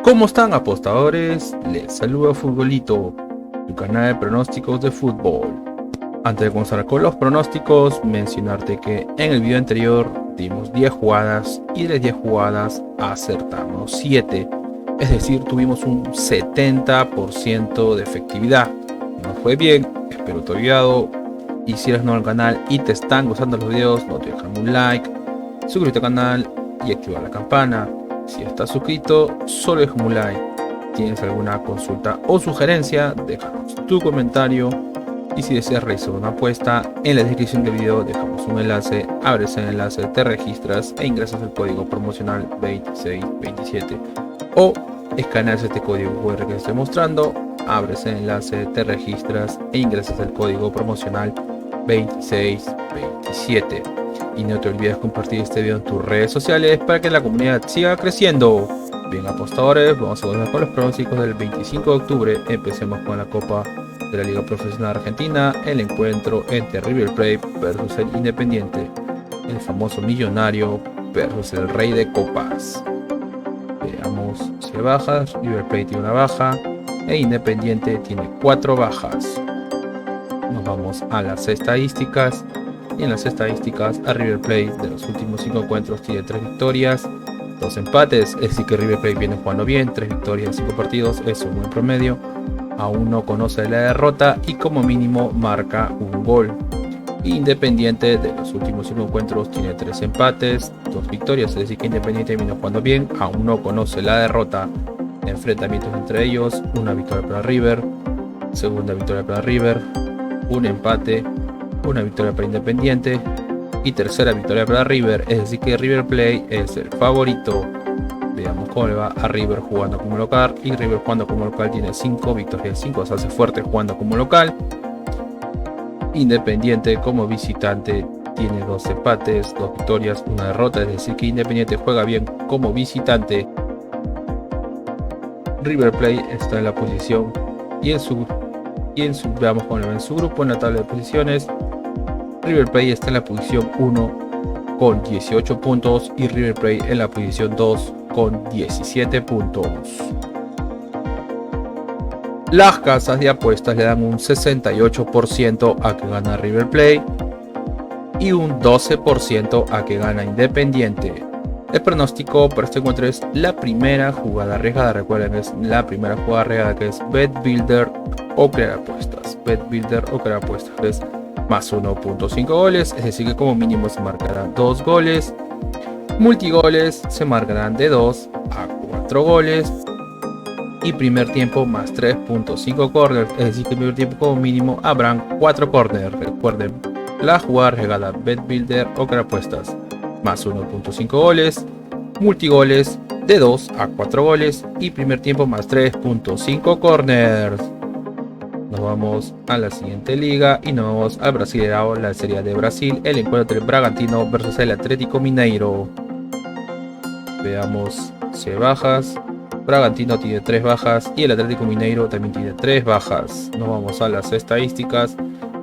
¿Cómo están, apostadores? Les saluda Futbolito, tu canal de pronósticos de fútbol. Antes de comenzar con los pronósticos, mencionarte que en el video anterior dimos 10 jugadas y de las 10 jugadas acertamos 7. Es decir, tuvimos un 70% de efectividad. Nos fue bien, espero te haya ayudado. Y si eres nuevo al canal y te están gustando los videos, no te dejes un like, suscríbete al canal y activa la campana. Si estás suscrito, solo déjame un like. ¿Tienes alguna consulta o sugerencia? Déjanos tu comentario. Y si deseas realizar una apuesta, en la descripción del video dejamos un enlace. Abres el enlace, te registras e ingresas el código promocional 2627. O escaneas este código QR que estoy mostrando. Abres el enlace, te registras e ingresas el código promocional 2627. Y no te olvides compartir este video en tus redes sociales para que la comunidad siga creciendo. Bien, apostadores, vamos a volver con los pronósticos del 25 de octubre. Empecemos con la Copa de la Liga Profesional Argentina. El encuentro entre River Plate versus el Independiente. El famoso millonario versus el rey de copas. Veamos si bajas. River Plate tiene una baja e Independiente tiene 4 bajas. Nos vamos a las estadísticas. Y en las estadísticas, a River Plate de los últimos 5 encuentros tiene 3 victorias, 2 empates, es decir que River Plate viene jugando bien, 3 victorias en 5 partidos, es un buen promedio. Aún no conoce la derrota y como mínimo marca un gol. Independiente de los últimos 5 encuentros tiene 3 empates, 2 victorias, es decir que Independiente viene jugando bien, aún no conoce la derrota. Enfrentamientos entre ellos, una victoria para River, segunda victoria para River, un empate, una victoria para Independiente y tercera victoria para River, es decir que River Plate es el favorito. Veamos cómo le va a River jugando como local, y River jugando como local tiene 5 victorias, 5 se hace fuerte jugando como local. Independiente como visitante tiene 2 empates, 2 victorias, una derrota, es decir que Independiente juega bien como visitante. River Plate está en la posición veamos cómo le va en su grupo en la tabla de posiciones. River Plate está en la posición 1 con 18 puntos y River Plate en la posición 2 con 17 puntos. Las casas de apuestas le dan un 68% a que gana River Plate y un 12% a que gana Independiente. El pronóstico para este encuentro es la primera jugada arriesgada. Recuerden, es la primera jugada arriesgada, que es Bet Builder o crear apuestas. Bet Builder o crear apuestas es más 1.5 goles, es decir que como mínimo se marcarán 2 goles. Multigoles se marcarán de 2 a 4 goles. Y primer tiempo más 3.5 corners, es decir que en primer tiempo como mínimo habrán 4 corners. Recuerden, la jugada arriesgada Bet Builder o crear apuestas más 1.5 goles, multigoles de 2 a 4 goles y primer tiempo más 3.5 corners. Nos vamos a la siguiente liga y nos vamos al Brasileirão, la Serie de Brasil, el encuentro entre el Bragantino versus el Atlético Mineiro. Veamos si hay bajas. Bragantino tiene 3 bajas y el Atlético Mineiro también tiene 3 bajas. Nos vamos a las estadísticas.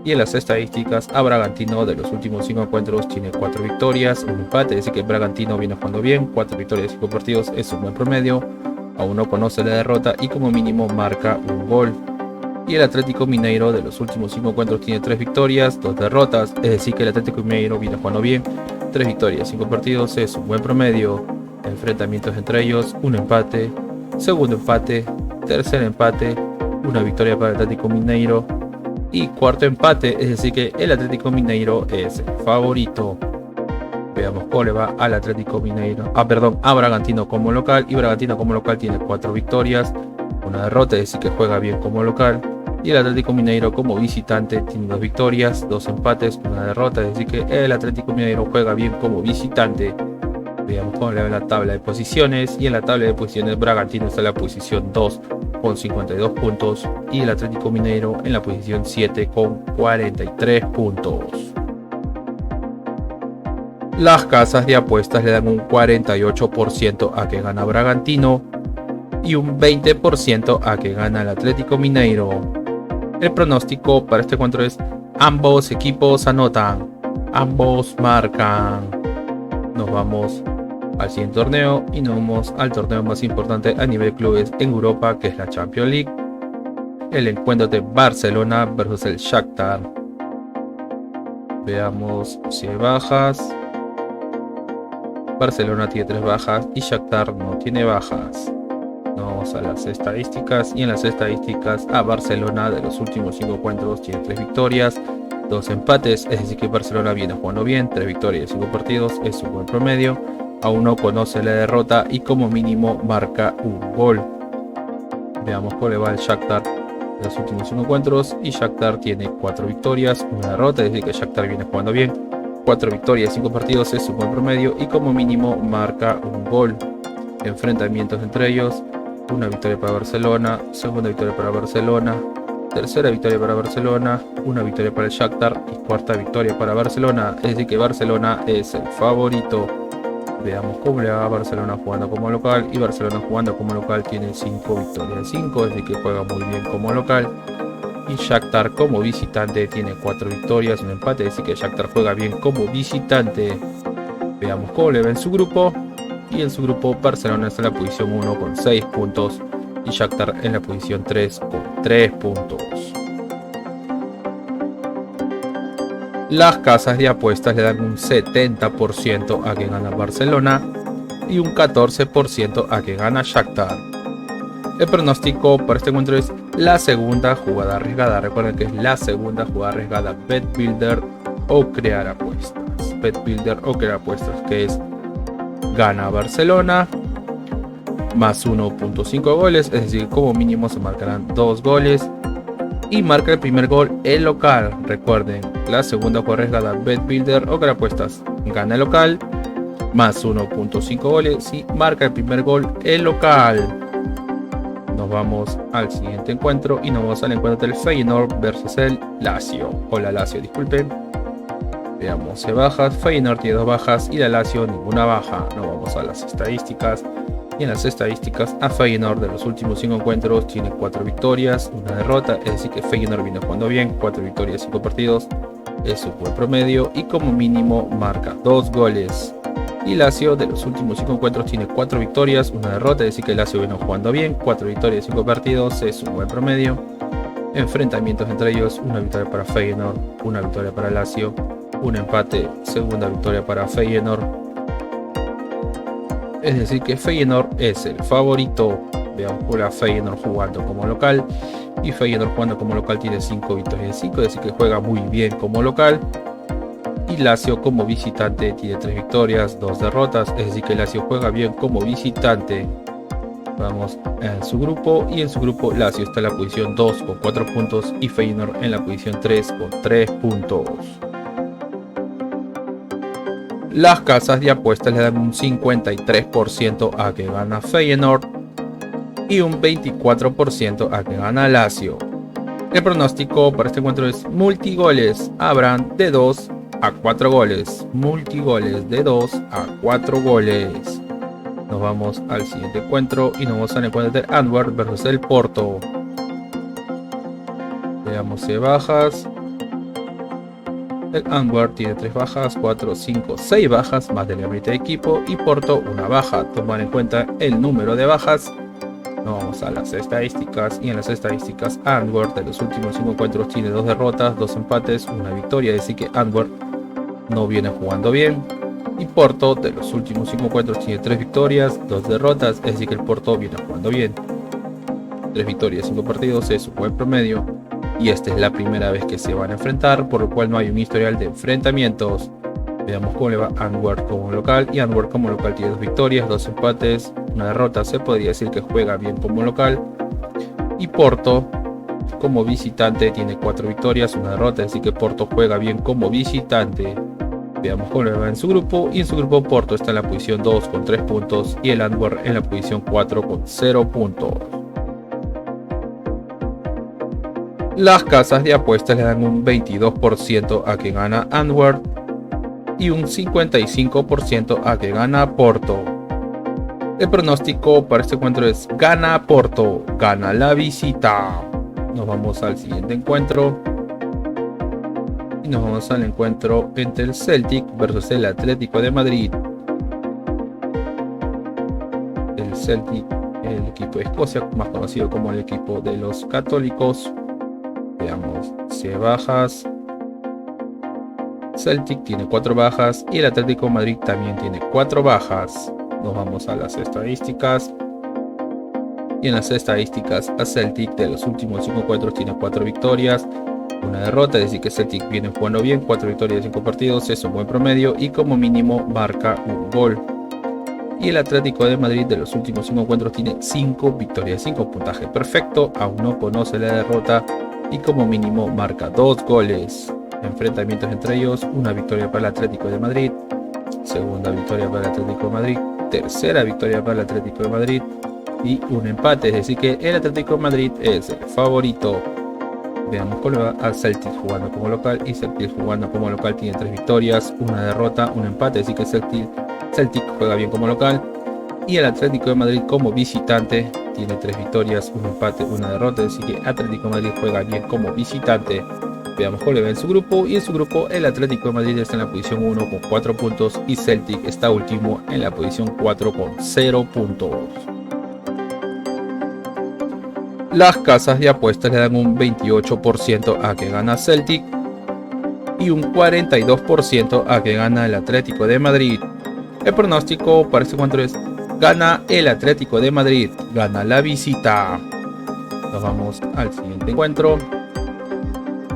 Y en las estadísticas, a Bragantino de los últimos 5 encuentros tiene 4 victorias, un empate, es decir que Bragantino viene jugando bien, 4 victorias en 5 partidos es un buen promedio, aún no conoce la derrota y como mínimo marca un gol. Y el Atlético Mineiro de los últimos 5 encuentros tiene 3 victorias, 2 derrotas, es decir que el Atlético Mineiro viene jugando bien, 3 victorias en 5 partidos es un buen promedio. Enfrentamientos entre ellos, un empate, segundo empate, tercer empate, una victoria para el Atlético Mineiro y cuarto empate, es decir que el Atlético Mineiro es el favorito. Veamos cómo le va al Atlético Mineiro, a Bragantino como local, y Bragantino como local tiene 4 victorias, una derrota, es decir que juega bien como local, y el Atlético Mineiro como visitante tiene 2 victorias, 2 empates, una derrota, es decir que el Atlético Mineiro juega bien como visitante. Veamos cómo le va en la tabla de posiciones, y en la tabla de posiciones Bragantino está en la posición 2 con 52 puntos y el Atlético Mineiro en la posición 7 con 43 puntos. Las casas de apuestas le dan un 48% a que gana Bragantino y un 20% a que gana el Atlético Mineiro. El pronóstico para este encuentro es: ambos equipos anotan, ambos marcan. Nos vamos al siguiente torneo y nos vamos al torneo más importante a nivel clubes en Europa, que es la Champions League. El encuentro de Barcelona versus el Shakhtar. Veamos si hay bajas. Barcelona tiene 3 bajas y Shakhtar no tiene bajas. Nos vamos a las estadísticas, y en las estadísticas a Barcelona de los últimos 5 encuentros tiene 3 victorias, 2 empates, es decir que Barcelona viene jugando bien, 3 victorias y 5 partidos, es un buen promedio. Aún no conoce la derrota y como mínimo marca un gol. Veamos cómo le va el Shakhtar en los últimos 5 encuentros, y Shakhtar tiene 4 victorias, 1 derrota, es decir que Shakhtar viene jugando bien. 4 victorias y 5 partidos es un buen promedio y como mínimo marca un gol. Enfrentamientos entre ellos: una victoria para Barcelona, segunda victoria para Barcelona, tercera victoria para Barcelona, una victoria para el Shakhtar y cuarta victoria para Barcelona, es decir que Barcelona es el favorito. Veamos cómo le va a Barcelona jugando como local, y Barcelona jugando como local tiene 5 victorias de 5, es decir que juega muy bien como local. Y Shakhtar como visitante tiene 4 victorias, un empate, es decir que Shakhtar juega bien como visitante. Veamos cómo le va en su grupo, y en su grupo Barcelona está en la posición 1 con 6 puntos y Shakhtar en la posición 3 con 3 puntos. Las casas de apuestas le dan un 70% a que gana Barcelona y un 14% a que gana Shakhtar. El pronóstico para este encuentro es la segunda jugada arriesgada. Recuerden que es la segunda jugada arriesgada, Bet Builder o crear apuestas. Bet Builder o crear apuestas, que es gana Barcelona más 1.5 goles, es decir, como mínimo se marcarán 2 goles. Y marca el primer gol el local. Recuerden, la segunda jugada arriesgada, Bet Builder o crear apuestas, gana el local más 1.5 goles y marca el primer gol el local. Nos vamos al siguiente encuentro y nos vamos al encuentro del Feyenoord versus el Lazio, o la Lazio, disculpen. Veamos si bajas. Feyenoord tiene 2 bajas y la Lazio ninguna baja. Nos vamos a las estadísticas, y en las estadísticas a Feyenoord de los últimos 5 encuentros tiene 4 victorias, 1 derrota, es decir que Feyenoord viene jugando bien, 4 victorias, 5 partidos, es un buen promedio y como mínimo marca 2 goles. Y Lazio de los últimos 5 encuentros tiene 4 victorias, 1 derrota, es decir que Lazio viene jugando bien, 4 victorias, 5 partidos, es un buen promedio. Enfrentamientos entre ellos: una victoria para Feyenoord, una victoria para Lazio, un empate, segunda victoria para Feyenoord. Es decir que Feyenoord es el favorito. Veamos por la Feyenoord jugando como local, y Feyenoord jugando como local tiene 5 victorias de 5, es decir que juega muy bien como local. Y Lazio como visitante tiene 3 victorias, 2 derrotas, es decir que Lazio juega bien como visitante. Vamos en su grupo, y en su grupo Lazio está en la posición 2 con 4 puntos y Feyenoord en la posición 3 con 3 puntos. Las casas de apuestas le dan un 53% a que gana Feyenoord y un 24% a que gana Lazio. El pronóstico para este encuentro es multigoles. Habrán de 2 a 4 goles. Multigoles de 2 a 4 goles. Nos vamos al siguiente encuentro y nos vamos al encuentro de Antwerp versus el Porto. Veamos si hay bajas. El Antwerp tiene 3 bajas, 4, 5, 6 bajas más de la mitad de equipo, y Porto una baja. Tomar en cuenta el número de bajas. Nos vamos a las estadísticas, y en las estadísticas Antwerp de los últimos 5 encuentros tiene 2 derrotas, 2 empates, 1 victoria, es decir que Antwerp no viene jugando bien. Y Porto de los últimos 5 encuentros tiene 3 victorias, 2 derrotas, es decir que el Porto viene jugando bien. 3 victorias, 5 partidos es un buen promedio, y esta es la primera vez que se van a enfrentar, por lo cual no hay un historial de enfrentamientos. Veamos cómo le va Antwerp como local, y Antwerp como local tiene 2 victorias, 2 empates, 1 derrota, se podría decir que juega bien como local. Y Porto como visitante tiene 4 victorias, 1 derrota, es decir que Porto juega bien como visitante. Veamos cómo le va en su grupo, y en su grupo Porto está en la posición 2 con 3 puntos y el Antwerp en la posición 4 con 0 puntos. Las casas de apuestas le dan un 22% a que gana Antwerp y un 55% a que gana Porto. El pronóstico para este encuentro es gana Porto, gana la visita. Nos vamos al siguiente encuentro y nos vamos al encuentro entre el Celtic versus el Atlético de Madrid. Celtic, el equipo de Escocia, más conocido como el equipo de los católicos. Veamos, si hay bajas. Celtic tiene 4 bajas y el Atlético de Madrid también tiene 4 bajas. Nos vamos a las estadísticas. Y en las estadísticas, a Celtic de los últimos 5 encuentros tiene 4 victorias, 1 derrota, es decir que Celtic viene jugando bien, 4 victorias de 5 partidos, es un buen promedio y como mínimo marca un gol. Y el Atlético de Madrid de los últimos 5 encuentros tiene 5 victorias, 5 puntaje perfecto, aún no conoce la derrota y como mínimo marca 2 goles. Enfrentamientos entre ellos, una victoria para el Atlético de Madrid, segunda victoria para el Atlético de Madrid, tercera victoria para el Atlético de Madrid y un empate, es decir que el Atlético de Madrid es el favorito. Veamos cómo va a Celtic jugando como local, y Celtic jugando como local tiene 3 victorias, una derrota, un empate, es decir que Celtic juega bien como local, y el Atlético de Madrid como visitante tiene 3 victorias, un empate, una derrota, es decir que Atlético de Madrid juega bien como visitante. Veamos cómo le va en su grupo, y en su grupo el Atlético de Madrid está en la posición 1 con 4 puntos y Celtic está último en la posición 4 con 0 puntos. Las casas de apuestas le dan un 28% a que gana Celtic y un 42% a que gana el Atlético de Madrid. El pronóstico para este encuentro es: gana el Atlético de Madrid, gana la visita. Nos vamos al siguiente encuentro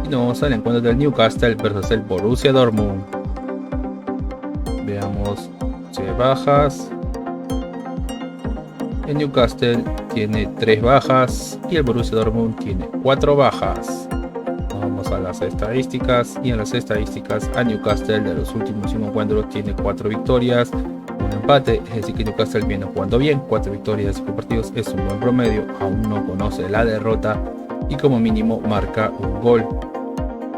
y nos vamos al encuentro del Newcastle versus el Borussia Dortmund. Veamos si hay bajas. El Newcastle tiene 3 bajas y el Borussia Dortmund tiene 4 bajas. Vamos a las estadísticas, y en las estadísticas a Newcastle de los últimos 5 encuentros tiene 4 victorias, un empate, es decir que Newcastle viene jugando bien, 4 victorias de 5 partidos es un buen promedio, aún no conoce la derrota y como mínimo marca un gol.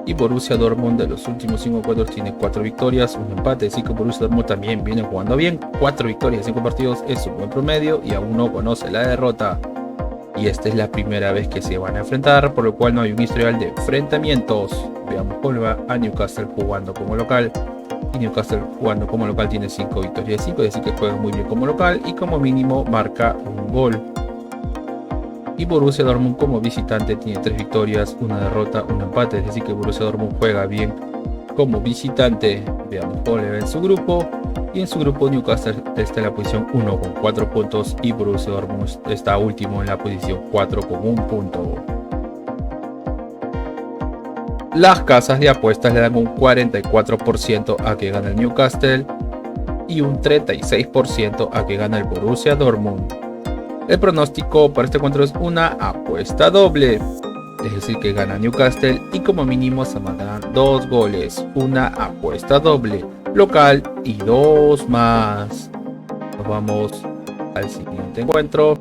Y Borussia Dortmund de los últimos 5 encuentros tiene 4 victorias, un empate, así que Borussia Dortmund también viene jugando bien, 4 victorias en 5 partidos es un buen promedio y aún no conoce la derrota. Y esta es la primera vez que se van a enfrentar, por lo cual no hay un historial de enfrentamientos. Veamos cómo va a Newcastle jugando como local. Y Newcastle jugando como local tiene 5 victorias de 5, es decir que juega muy bien como local y como mínimo marca un gol. Y Borussia Dortmund como visitante tiene 3 victorias, una derrota, un empate, es decir que Borussia Dortmund juega bien como visitante. Veamos cómo le va en su grupo, y en su grupo Newcastle está en la posición 1 con 4 puntos y Borussia Dortmund está último en la posición 4 con 1 punto. Las casas de apuestas le dan un 44% a que gana el Newcastle y un 36% a que gana el Borussia Dortmund. El pronóstico para este encuentro es una apuesta doble, es decir que gana Newcastle y como mínimo se mandarán 2 goles, una apuesta doble, local y 2 más. Nos vamos al siguiente encuentro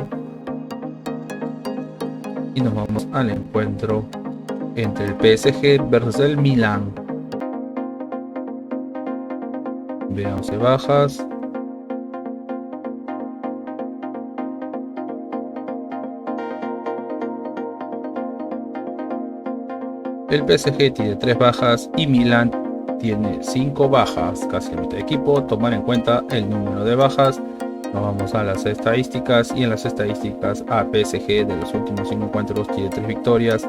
y nos vamos al encuentro entre el PSG versus el Milan. Veamos si bajas. El PSG tiene 3 bajas y Milan tiene 5 bajas, casi la mitad de equipo. Tomar en cuenta el número de bajas. Nos vamos a las estadísticas, y en las estadísticas a PSG de los últimos 5 encuentros tiene 3 victorias,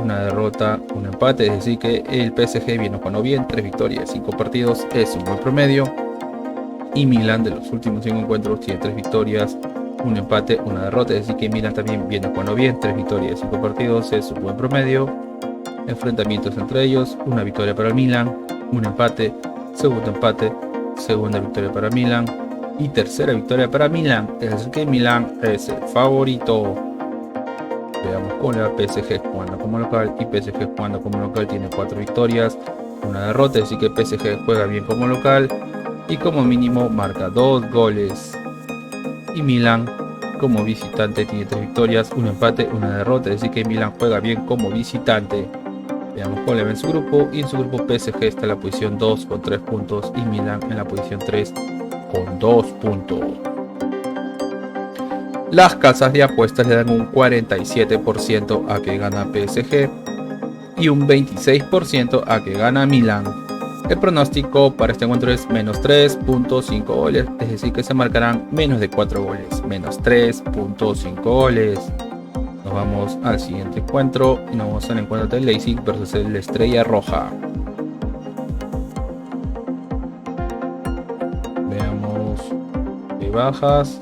una derrota, un empate, es decir que el PSG viene jugando bien, 3 victorias, 5 partidos es un buen promedio. Y Milan de los últimos 5 encuentros tiene 3 victorias, un empate, una derrota, es decir que Milan también viene jugando bien, 3 victorias, 5 partidos es un buen promedio. Enfrentamientos entre ellos, una victoria para el Milan, un empate, segunda victoria para Milan y tercera victoria para Milan, es decir que Milan es el favorito. Veamos cómo le va PSG jugando como local, y PSG jugando como local tiene 4 victorias, una derrota, es decir que PSG juega bien como local y como mínimo marca 2 goles. Y Milan como visitante tiene 3 victorias, un empate, una derrota, es decir que Milan juega bien como visitante. Veamos cómo le va en su grupo, y en su grupo PSG está en la posición 2 con 3 puntos y Milan en la posición 3 con 2 puntos. Las casas de apuestas le dan un 47% a que gana PSG y un 26% a que gana Milan. El pronóstico para este encuentro es menos 3.5 goles, es decir que se marcarán menos de 4 goles, menos 3.5 goles. Nos vamos al siguiente encuentro y nos vamos al encuentro del Leipzig versus el Estrella Roja. Veamos qué bajas.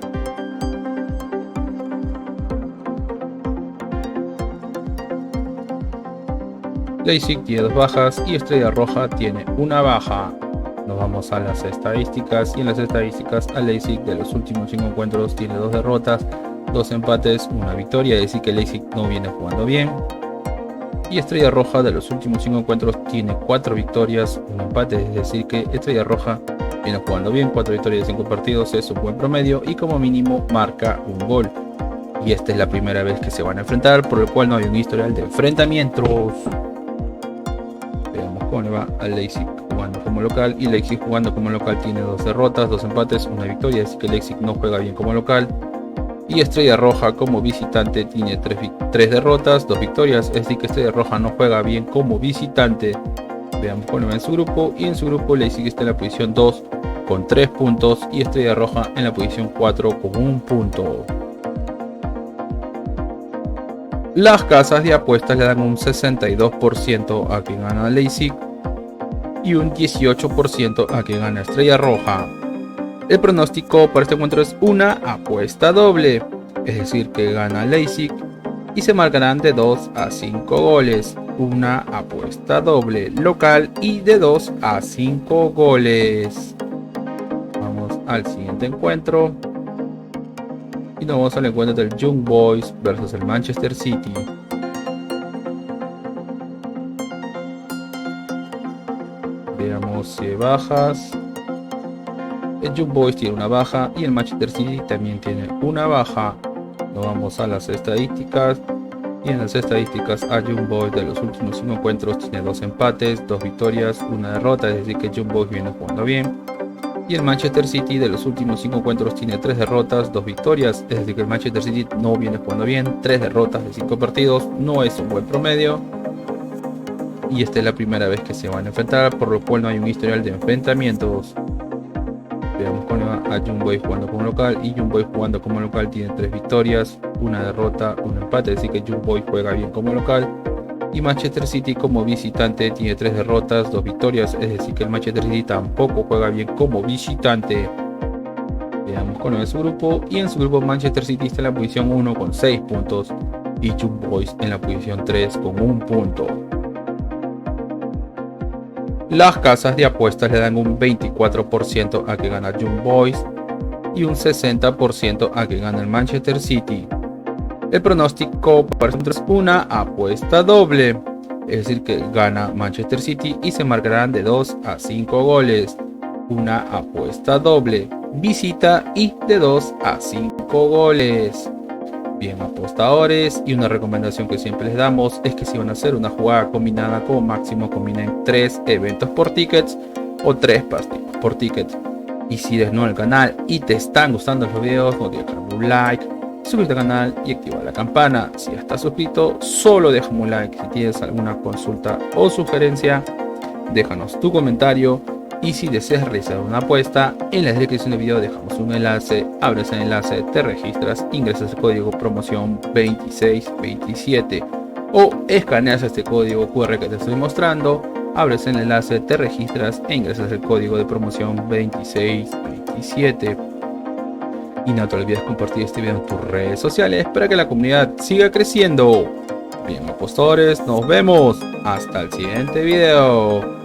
Leipzig tiene 2 bajas y Estrella Roja tiene una baja. Nos vamos a las estadísticas y en las estadísticas a Leipzig de los últimos 5 encuentros tiene 2 derrotas, 2 empates, 1 victoria, es decir que Leipzig no viene jugando bien. Y Estrella Roja de los últimos 5 encuentros tiene 4 victorias, 1 empate, es decir que Estrella Roja viene jugando bien, 4 victorias de 5 partidos es un buen promedio y como mínimo marca un gol. Y esta es la primera vez que se van a enfrentar, por lo cual no hay un historial de enfrentamientos. Veamos cómo le va al Leipzig jugando como local, y Leipzig jugando como local tiene 2 derrotas, 2 empates, 1 victoria, así que Leipzig no juega bien como local. Y Estrella Roja como visitante tiene 3 derrotas, 2 victorias, es decir que Estrella Roja no juega bien como visitante. Veamos cómo va en su grupo, y en su grupo Leipzig está en la posición 2 con 3 puntos y Estrella Roja en la posición 4 con 1 punto. Las casas de apuestas le dan un 62% a que gana Leipzig y un 18% a que gana Estrella Roja. El pronóstico para este encuentro es una apuesta doble, es decir que gana Leipzig y se marcarán de 2 a 5 goles. Una apuesta doble local y de 2 a 5 goles. Vamos al siguiente encuentro. Y nos vamos al encuentro del Young Boys versus el Manchester City. Veamos si hay bajas. El Young Boys tiene una baja y el Manchester City también tiene una baja. Nos vamos a las estadísticas. Y en las estadísticas a Young Boys de los últimos 5 encuentros tiene 2 empates, 2 victorias, 1 derrota, es decir que Young Boys viene jugando bien. Y el Manchester City de los últimos 5 encuentros tiene 3 derrotas, 2 victorias, es decir que el Manchester City no viene jugando bien, 3 derrotas de 5 partidos, no es un buen promedio. Y esta es la primera vez que se van a enfrentar, por lo cual no hay un historial de enfrentamientos. Veamos cómo va a Young Boys jugando como local, y Young Boys jugando como local tiene 3 victorias, 1 derrota, 1 empate, es decir que Young Boys juega bien como local. Y Manchester City como visitante tiene 3 derrotas, 2 victorias, es decir que el Manchester City tampoco juega bien como visitante. Veamos cómo es su grupo, y en su grupo Manchester City está en la posición 1 con 6 puntos y Young Boys en la posición 3 con 1 punto. Las casas de apuestas le dan un 24% a que gana Young Boys y un 60% a que gana el Manchester City. El pronóstico para es una apuesta doble, es decir que gana Manchester City y se marcarán de 2 a 5 goles. Una apuesta doble, visita y de 2 a 5 goles. Bien, apostadores, y una recomendación que siempre les damos es que si van a hacer una jugada combinada, como máximo combinen 3 eventos por tickets o 3 partidos por tickets. Y si eres nuevo al canal y te están gustando los videos, no olvides dejar un like, suscribirte al canal y activar la campana. Si ya estás suscrito, solo déjame un like. Si tienes alguna consulta o sugerencia, déjanos tu comentario. Y si deseas realizar una apuesta, en la descripción del video dejamos un enlace, abres el enlace, te registras, ingresas el código promoción 2627 o escaneas este código QR que te estoy mostrando, abres el enlace, te registras e ingresas el código de promoción 2627. Y no te olvides compartir este video en tus redes sociales para que la comunidad siga creciendo. Bien, apostadores, nos vemos hasta el siguiente video.